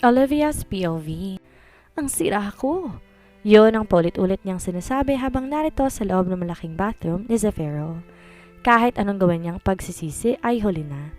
Olivia's POV. Ang sira ko. Yun ang paulit-ulit niyang sinasabi habang narito sa loob ng malaking bathroom ni Zafiro. Kahit anong gawin niyang pagsisisi ay huli na.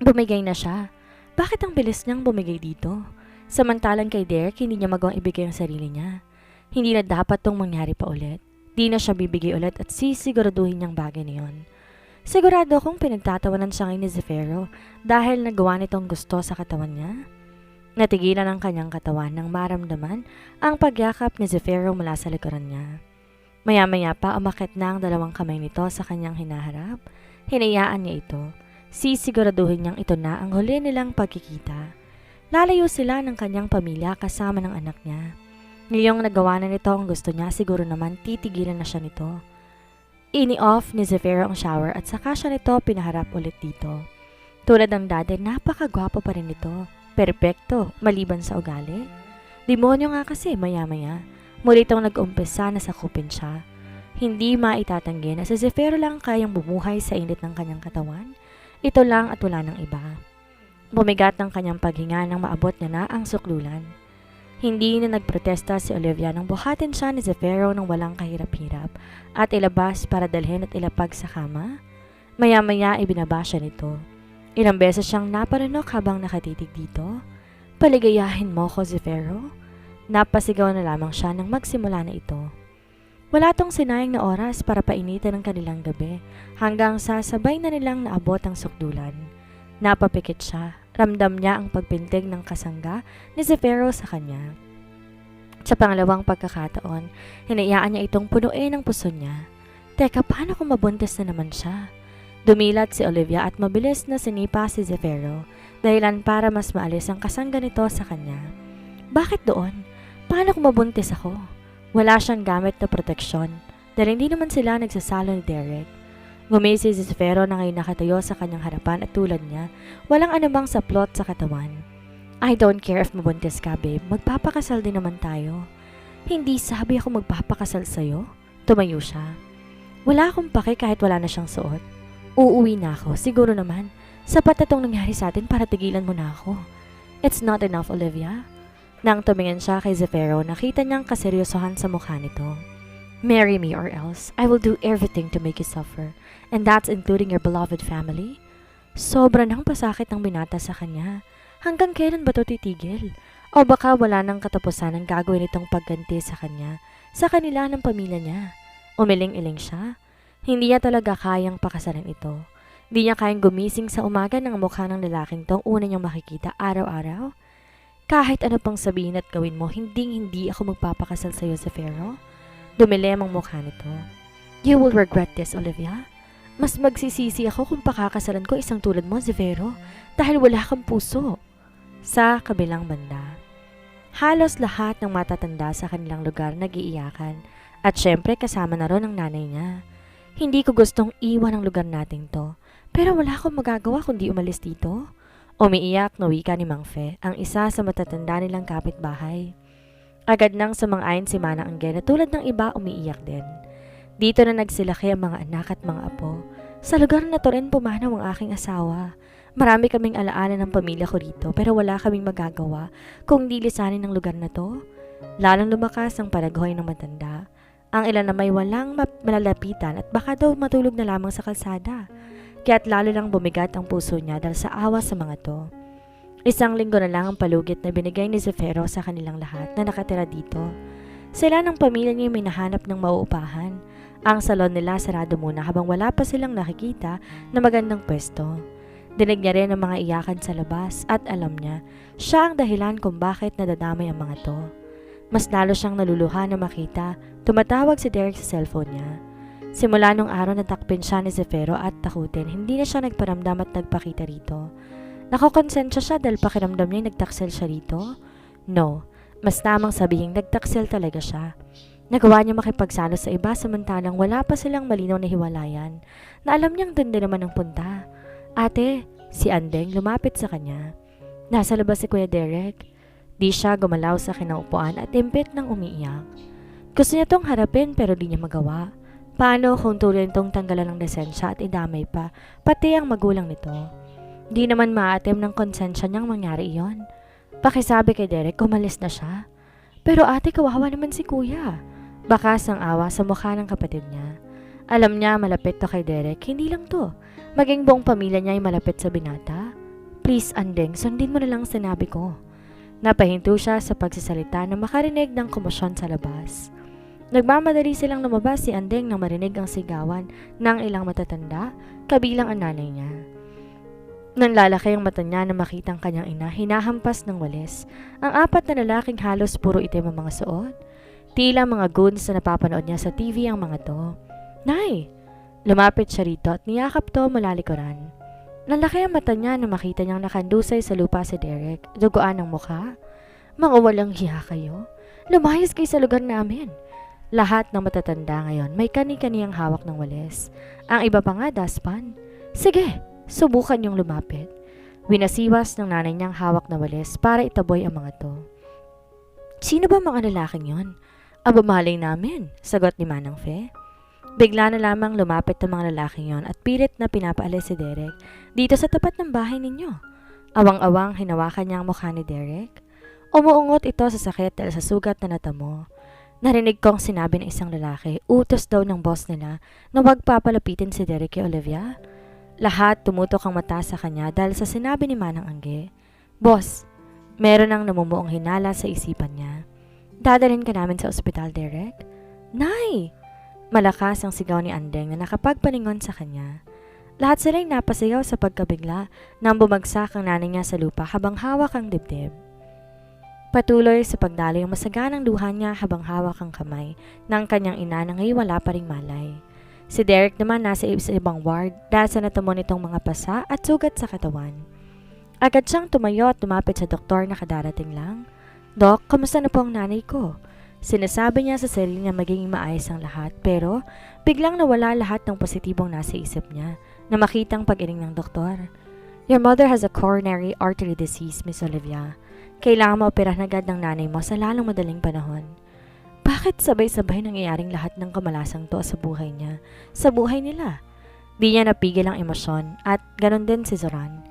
Bumigay na siya. Bakit ang bilis niyang bumigay dito? Samantalang kay Derek hindi niya magawang ibigay ang sarili niya. Hindi na dapat tong mangyari pa ulit. Di na siya bibigay ulit at sisiguraduhin niyang bagay na yun. Sigurado akong pinagtatawanan siya ngayon ni Zafiro dahil nagawa nitong gusto sa katawan niya. Natigilan ang kanyang katawan nang maramdaman ang pagyakap ni Zafiro mula sa likuran niya. Maya-maya pa umakit na ang dalawang kamay nito sa kanyang hinaharap. Hinayaan niya ito. Sisiguraduhin niyang ito na ang huli nilang pagkikita. Lalayo sila ng kanyang pamilya kasama ng anak niya. Ngayong nagawa na nito ang gusto niya, siguro naman titigilan na siya nito. Ini-off ni Zafiro ang shower at saka siya nito pinaharap ulit dito. Tulad ng dati, napakagwapo pa rin nito. Perpekto, maliban sa ugali. Demonyo nga kasi, maya-maya. Muli itong nag-umpisa na sakupin siya. Hindi maitatanggi na si Zafiro lang kayang bumuhay sa init ng kanyang katawan. Ito lang at wala ng iba. Bumigat ng kanyang paghinga nang maabot niya na ang suklulan. Hindi na nagprotesta si Olivia nang buhatin siya ni Zafiro ng walang kahirap-hirap at ilabas para dalhin at ilapag sa kama. Maya-maya ibinaba siya nito. Ilang beses siyang naparanok habang nakatitig dito. Paligayahin mo ko, Zafiro. Napasigaw na lamang siya nang magsimula na ito. Wala tong sinayang na oras para painitan ang kanilang gabi hanggang sa sabay na nilang naabot ang sukdulan. Napapikit siya. Ramdam niya ang pagpintig ng kasangga ni Zafiro sa kanya. Sa pangalawang pagkakataon, hinayaan niya itong punuin ang puso niya. Teka, paano kung mabuntis na naman siya? Dumilat si Olivia at mabilis na sinipa si Zafiro, dahilan para mas maalis ang kasangga nito sa kanya. Bakit doon? Paano kung mabuntis ako? Wala siyang gamit na proteksyon dahil hindi naman sila nagsasalo ni Derek. Gumisi si Zafiro na ngayon nakatayo sa kanyang harapan at tulad niya, walang anumang saplot sa katawan. I don't care if mabuntis ka, babe. Magpapakasal din naman tayo. Hindi sabi ako magpapakasal sa'yo. Tumayo siya. Wala akong pake kahit wala na siyang suot. Uuwi na ako, siguro naman. Sapat na itong nangyari sa atin para tigilan mo na ako. It's not enough, Olivia. Nang tumingin siya kay Zafiro, nakita niyang kaseryosohan sa mukha nito. Marry me or else I will do everything to make you suffer. And that's including your beloved family. Sobra nang pasakit ng binata sa kanya. Hanggang kailan ba ito titigil? O baka wala nang katapusan ang gagawin itong pagganti sa kanya, sa kanila ng pamilya niya. Umiling-iling siya. Hindi niya talaga kayang pakasalan ito. Hindi niya kayang gumising sa umaga ng mukha ng lalaking tong una niyang makikita araw-araw. Kahit ano pang sabihin at gawin mo, hindi ako magpapakasal sa iyo, Zafiro. Dumilim ang mukha nito. You will regret this, Olivia. Mas magsisisi ako kung pakakasalan ko isang tulad mo, Zafiro, dahil wala kang puso. Sa kabilang banda, halos lahat ng matatanda sa kanilang lugar nag-iiyakan at syempre kasama na ron ang nanay niya. Hindi ko gustong iwan ang lugar nating to, pero wala akong magagawa kundi umalis dito. Umiiyak na wika ni Mang Fe, ang isa sa matatanda nilang kapitbahay. Agad nang sumang-ayon si Manang Angge na tulad ng iba umiiyak din. Dito na nagsilaki ang mga anak at mga apo. Sa lugar na to rin pumanaw ang aking asawa. Marami kaming alaala ng pamilya ko rito pero wala kaming magagawa kung di lisanin ng lugar na to. Lalong lumakas ang palagoy ng matanda. Ang ilan na may walang malalapitan at baka daw matulog na lamang sa kalsada. Kaya't lalo lang bumigat ang puso niya dahil sa awa sa mga to. Isang linggo na lang ang palugit na binigay ni Zafiro sa kanilang lahat na nakatira dito. Sila ng pamilya niya may nahanap ng mauupahan. Ang salon nila sarado muna habang wala pa silang nakikita na magandang pwesto. Dinig niya rin ang mga iyakan sa labas at alam niya, siya ang dahilan kung bakit nadadamay ang mga to. Mas lalo siyang naluluha na makita, tumatawag si Derek sa cellphone niya. Simula nung araw natakpin siya ni Zafiro at takutin, hindi na siya nagparamdam at nagpakita rito. Nakokonsensya siya dahil pakiramdam niya nagtaksel siya rito? No, mas tamang sabihin nagtaksel talaga siya. Nagawa niya makipagsalo sa iba samantalang wala pa silang malinaw na hiwalayan na alam niyang doon din naman ang punta. Ate, si Andeng lumapit sa kanya. Nasa labas si Kuya Derek. Di siya gumalaw sa kinaupuan at impit ng umiiyak. Gusto niya tong harapin pero di niya magawa. Paano kung tuloy nitong tanggalan ng lisensya at idamay pa, pati ang magulang nito? Di naman maatim ng konsensya niyang mangyari iyon. Pakisabi kay Derek umalis na siya. Pero ate, kawawa naman si kuya. Bakas ang awa sa mukha ng kapatid niya. Alam niya malapit to kay Derek, hindi lang to. Maging buong pamilya niya ay malapit sa binata. Please, Andeng, sundin mo na lang sinabi ko. Napahinto siya sa pagsasalita na makarinig ng komosyon sa labas. Nagmamadali silang lumabas si Andeng nang marinig ang sigawan ng ilang matatanda, kabilang ang nanay niya. Nanlalaki ang mata niya na makitang kanyang ina hinahampas ng walis. Ang apat na lalaking halos puro itim ang mga suot. Tila mga goons na napapanood niya sa TV ang mga to. Nay! Lumapit siya rito at niyakap to mula likuran. Nanlaki ang mata niya na makita niyang nakandusay sa lupa si Derek, duguan ang mukha. Mga walang hiya kayo? Lumayas kayo sa lugar namin. Lahat ng matatanda ngayon may kani-kaniyang hawak ng walis. Ang iba pa nga daspan. Sige, subukan niyong lumapit. Winasiwas ng nanay niyang hawak na walis para itaboy ang mga to. Sino ba mga lalaking yon? Aba malay namin, sagot ni Manang Fe. Bigla na lamang lumapit ang mga lalaking yon at pilit na pinapaalis si Derek dito sa tapat ng bahay ninyo. Awang-awang hinawakan niya ang mukha ni Derek. Umuungot ito sa sakit dahil sa sugat na natamo. Narinig kong sinabi ng isang lalaki, utos daw ng boss nila na huwag papalapitin si Derek kay Olivia. Lahat tumutok ang mata sa kanya dahil sa sinabi ni Manang Angge. Boss, meron ang namumuong hinala sa isipan niya. Dadalhin ka namin sa ospital, Derek? Nay! Malakas ang sigaw ni Andeng na nakapagpalingon sa kanya. Lahat sila'y napasigaw sa pagkabigla nang bumagsak ang nanay niya sa lupa habang hawak ang dibdib. Patuloy sa pagdaloy ang masaganang luha niya habang hawak ang kamay ng kanyang ina na ngayon wala pa ring malay. Si Derek naman nasa ibang ward dahil sa natamo nitong mga pasa at sugat sa katawan. Agad siyang tumayo at lumapit sa doktor na kadarating lang. Dok, kamusta na po ang nanay ko? Sinasabi niya sa sarili na magiging maayos ang lahat pero biglang nawala lahat ng positibong nasa isip niya na makitang pag-iling ng doktor. Your mother has a coronary artery disease, Miss Olivia. Kailangan maoperahan agad ng nanay mo sa lalong madaling panahon. Bakit sabay-sabay nangyayaring lahat ng kamalasang to sa buhay niya, sa buhay nila? Di niya napigil ang emosyon at ganon din si Zoran.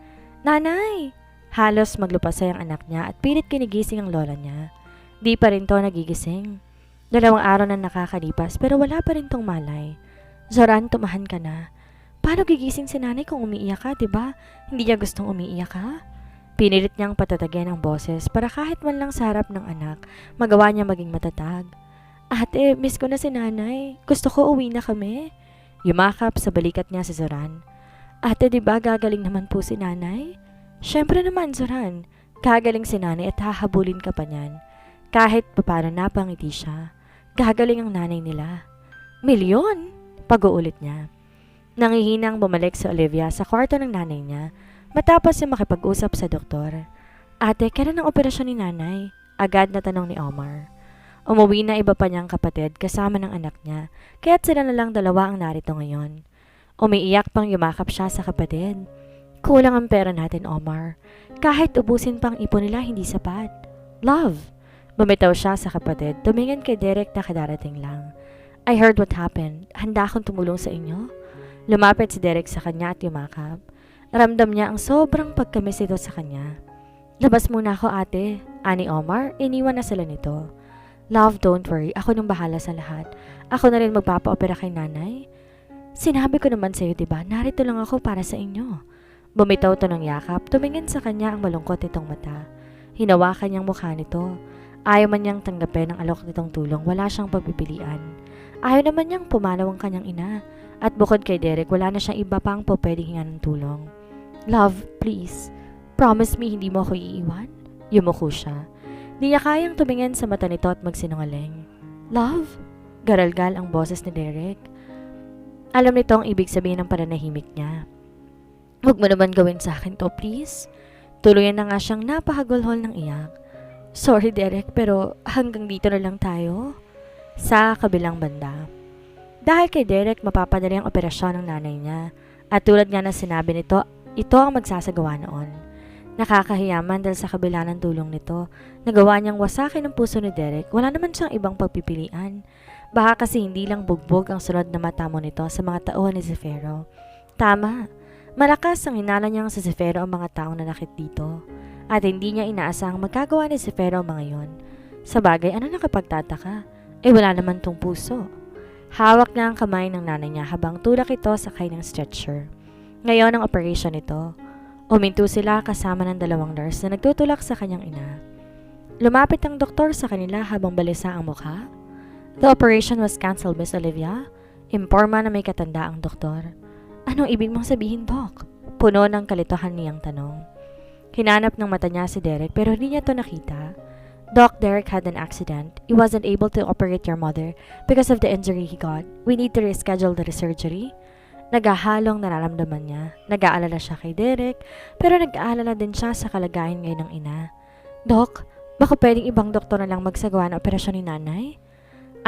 Nanay! Halos maglupasay ang anak niya at pilit kinigising ang lola niya. Di pa rin to nagigising. 2 araw na nakakalipas pero wala pa rin tong malay. Zoran, tumahan ka na. Paano gigising si nanay kung umiiyak ka, diba? Hindi niya gustong umiiyak ka? Pinilit niyang patatagyan ang boses para kahit man lang sa harap ng anak, magawa niya maging matatag. Ate, miss ko na si nanay. Gusto ko uwi na kami. Yumakap sa balikat niya si Zoran. Ate, diba gagaling naman po si nanay? Syempre naman, Zoran. Gagaling si nanay at hahabulin ka pa niyan. Kahit papano napangiti siya. Gagaling ang nanay nila. Milyon? Pag-uulit niya. Nangihinang bumalik si Olivia sa kwarto ng nanay niya matapos yung makipag-usap sa doktor. Ate, kailan ang operasyon ni nanay? Agad na tanong ni Omar. Umuwi na iba pa niyang kapatid kasama ng anak niya, kaya't sila na lang dalawa ang narito ngayon. Umiiyak pang yumakap siya sa kapatid. Kulang ang pera natin, Omar. Kahit ubusin pang ipon nila, hindi sapat. Love! Bumitaw siya sa kapatid, tumingin kay Derek na kadarating lang. I heard what happened. Handa akong tumulong sa inyo. Lumapit si Derek sa kanya at yumakap. Ramdam niya ang sobrang pagkamis ito sa kanya. Labas muna ako, ate. Ani Omar, iniwan na sila nito. Love, don't worry. Ako nang bahala sa lahat. Ako na rin magpapa-opera kay nanay. Sinabi ko naman sa'yo, diba? Narito lang ako para sa inyo. Bumitaw to ng yakap, tumingin sa kanya ang malungkot nitong mata. Hinawakan niyang mukha nito. Ayaw man niyang tanggapin ang alok nitong tulong, wala siyang pagpipilian. Ayaw naman niyang pumalaw ang kanyang ina. At bukod kay Derek, wala na siyang iba pang pwedeng hingan ng tulong. Love, please. Promise me hindi mo ako iiwan? Yumuko siya. Di niya kayang tumingin sa mata nito at magsinungaling. Love? Garalgal ang boses ni Derek. Alam nito ang ibig sabihin ng pananahimik niya. Huwag mo naman gawin sa akin to, please. Tuluyan na nga siyang napahagulhol ng iyak. Sorry, Derek, pero hanggang dito na lang tayo. Sa kabilang banda. Dahil kay Derek, mapapadali ang operasyon ng nanay niya. At tulad nga na sinabi nito, ito ang magsasagawa noon. Nakakahiyaman dahil sa kabila ng tulong nito, nagawa niyang wasakin ang puso ni Derek. Wala naman siyang ibang pagpipilian. Baka kasi hindi lang bugbog ang sunod na mata mo nito sa mga tauhan ni Zefiro. Tama, malakas ang hinala niyang sa Zefiro ang mga taong nanakit dito. at hindi niya inaasahang magagawa ni Zefiro mga yon. Sa bagay, ano nakapagtataka? Wala naman tong puso. Hawak na ang kamay ng nanay niya habang tulak ito sakay ng stretcher. Ngayon ang operation ito. Uminto sila kasama ng 2 nurse na nagtutulak sa kanyang ina. Lumapit ang doktor sa kanila habang balisa ang mukha. The operation was cancelled, Miss Olivia. Imporma na may katanda ang doktor. Anong ibig mong sabihin, Doc? Puno ng kalituhan niyang tanong. Hinanap ng mata niya si Derek pero hindi niya to nakita. Doc, Derek had an accident. He wasn't able to operate your mother because of the injury he got. We need to reschedule the surgery. Nagahalong nararamdaman niya. Nag-aalala siya kay Derek pero nag-aalala din siya sa kalagayan ngayon ng ina. Doc, baka pwedeng ibang doktor na lang magsagawa ng operasyon ni nanay?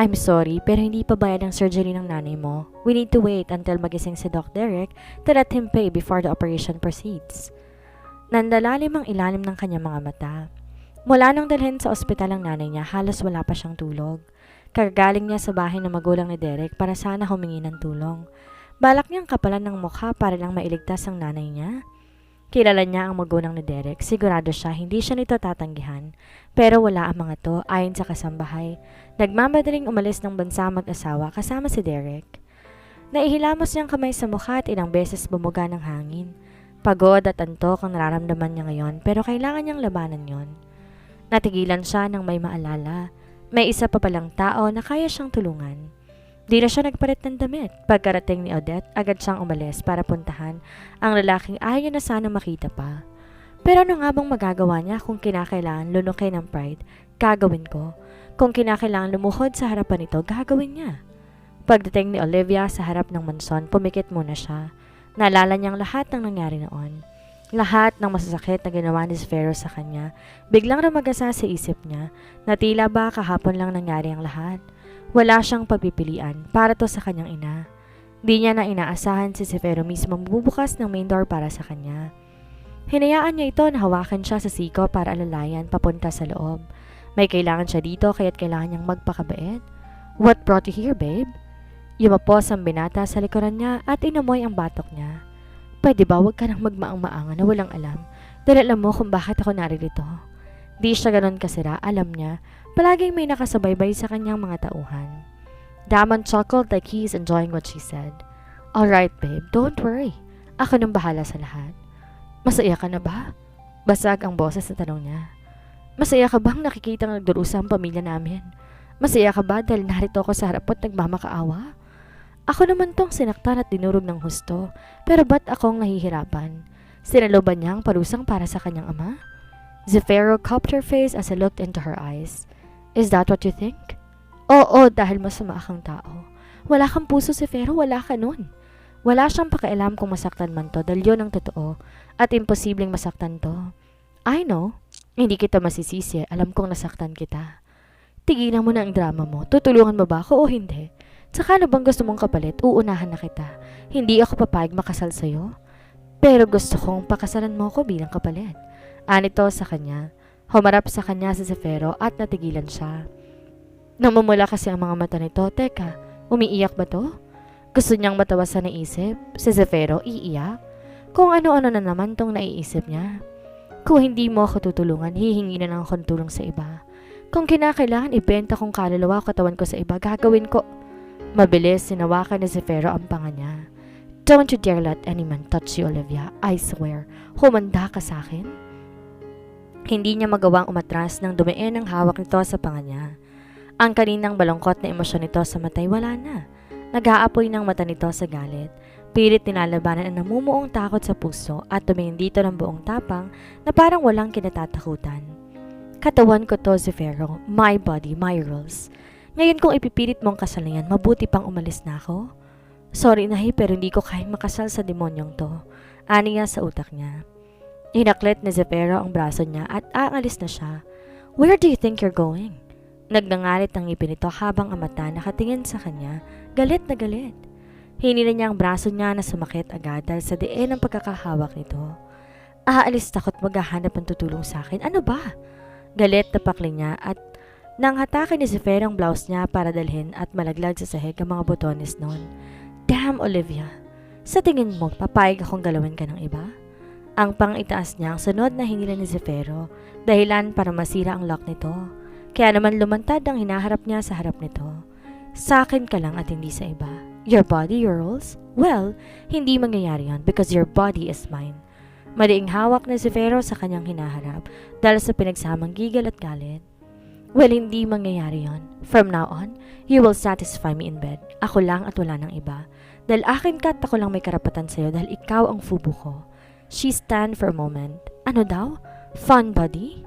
I'm sorry, pero hindi pa bayad ang surgery ng nanay mo. We need to wait until magising si Doc Derek to let him pay before the operation proceeds. Nandalalim ang ilalim ng kanyang mga mata. Mula nung dalhin sa ospital ang nanay niya, halos wala pa siyang tulog. Kagagaling niya sa bahay ng magulang ni Derek para sana humingi ng tulong. Balak niyang kapalan ng mukha para lang mailigtas ang nanay niya. Kilala niya ang magulang ni Derek. Sigurado siya hindi siya nito tatanggihan. Pero wala ang mga to ayon sa kasambahay. Nagmamadaling umalis ng bansa mag-asawa kasama si Derek. Naihilamos niyang kamay sa mukha at ilang beses bumuga ng hangin. Pagod at antok ang nararamdaman niya ngayon pero kailangan niyang labanan yon. Natigilan siya nang may maalala. May isa pa palang tao na kaya siyang tulungan. Di na siya nagpalit ng damit. Pagkarating ni Odette, agad siyang umalis para puntahan ang lalaking ayaw na sana makita pa. Pero ano nga bang magagawa niya kung kinakailangan lunukin ng pride? Gagawin ko. Kung kinakailangan lumuhod sa harapan nito, gagawin niya. Pagdating ni Olivia sa harap ng mansyon, pumikit muna siya. Naalala niyang lahat ng nangyari noon. Lahat ng masasakit na ginawa ni Zefiro sa kanya, biglang rumagasa sa isip niya na tila ba kahapon lang nangyari ang lahat. Wala siyang pagpipilian para to sa kanyang ina. Di niya na inaasahan si Zefiro mismo magbubukas ng main door para sa kanya. Hinayaan niya ito na hawakan siya sa siko para alalayan papunta sa loob. May kailangan siya dito kaya't kailangan niyang magpakabait. What brought you here, babe? Yumapos ang binata sa likuran niya at inamoy ang batok niya. Pwede ba wag ka nang magmaang-maangan na walang alam dahil alam mo kung bakit ako naririto? Di siya ganon kasira, alam niya. Palaging may nakasubaybay sa kanyang mga tauhan. Damon chuckled like he's enjoying what she said. Alright babe, don't worry. Ako nang bahala sa lahat. Masaya ka na ba? Basag ang boses na tanong niya. Masaya ka bang nakikita ng nagdurusa ang pamilya namin? Masaya ka ba dahil narito ako sa harap at nagmamakaawa? Ako naman tong sinaktan at dinurog ng husto, pero ba't akong nahihirapan? Sinaloban niya ang parusang para sa kanyang ama? Zefiro cupped her face as he looked into her eyes. Is that what you think? Oo, dahil masama kang tao. Wala kang puso, Zefiro, wala ka nun. Wala siyang pakialam kung masaktan man to dahil yun ang totoo at imposibleng masaktan to. I know, hindi kita masisisi, alam kong nasaktan kita. Tigilan mo na ang drama mo, tutulungan mo ba ako o hindi? Saka ano bang gusto mong kapalit, uunahan na kita. Hindi ako papayag makasal sa'yo. Pero gusto kong pakasalan mo ako bilang kapalit. Anito sa kanya. Humarap sa kanya si Zefiro at natigilan siya. Namumula kasi ang mga mata nito. Teka, umiiyak ba to? Gusto niyang matawasan ng isip. Si Zefiro iiyak? Kung ano-ano na naman tong naiisip niya. Kung hindi mo ako tutulungan, hihingi na lang akong tulong sa iba. Kung kinakailangan ibenta kong kaluluwa o katawan ko sa iba, gagawin ko. Mabilis, sinawakan ni Zefiro ang panga niya. Don't you dare let any man touch you, Olivia. I swear. Humanda ka sa akin. Hindi niya magawang umatras nang dumiin ang hawak nito sa panga niya. Ang kaninang balungkot na emosyon nito sa matay wala na. Nag-aapoy ng mata nito sa galit. Pilit nilalabanan ang namumuong takot sa puso at tumingin dito ng buong tapang na parang walang kinatatakutan. Katawan ko to, Zefiro. My body, my rules. Ngayon kung ipipilit mong kasalanan, mabuti pang umalis na ako. Sorry nahi pero hindi ko kayang makasal sa demonyong to. Ani niya sa utak niya. Hinaklit ni Zefiro ang braso niya at aalis na siya. Where do you think you're going? Nagnangalit ang ngipin nito habang ang mata nakatingin sa kanya, galit na galit. Hinila niya ang braso niya na sumakit agad dahil sa diin ng pagkakahawak nito. Aalis takot maghahanap ng tutulong sa akin. Ano ba? Galit na pakli niya at nang hatakin ni Zefiro ang blouse niya para dalhin at malaglag sa sahig ang mga botones noon. Damn, Olivia. Sa tingin mo, papayag akong galawin ka ng iba? Ang pang-itaas niya ang sunod na hinila ni Zefiro, dahilan para masira ang lock nito. Kaya naman lumantad ang hinaharap niya sa harap nito. Sa akin ka lang at hindi sa iba. Your body, your rules? Well, hindi mangyayari yan because your body is mine. Maliing hawak ni Zefiro sa kanyang hinaharap dahil sa pinagsamang gigil at galit. Well, hindi mangyayari yon. From now on, you will satisfy me in bed. Ako lang at wala nang iba. Dahil akin ka at ako lang may karapatan sa'yo dahil ikaw ang fubo ko. She stand for a moment. Ano daw? Fun, buddy?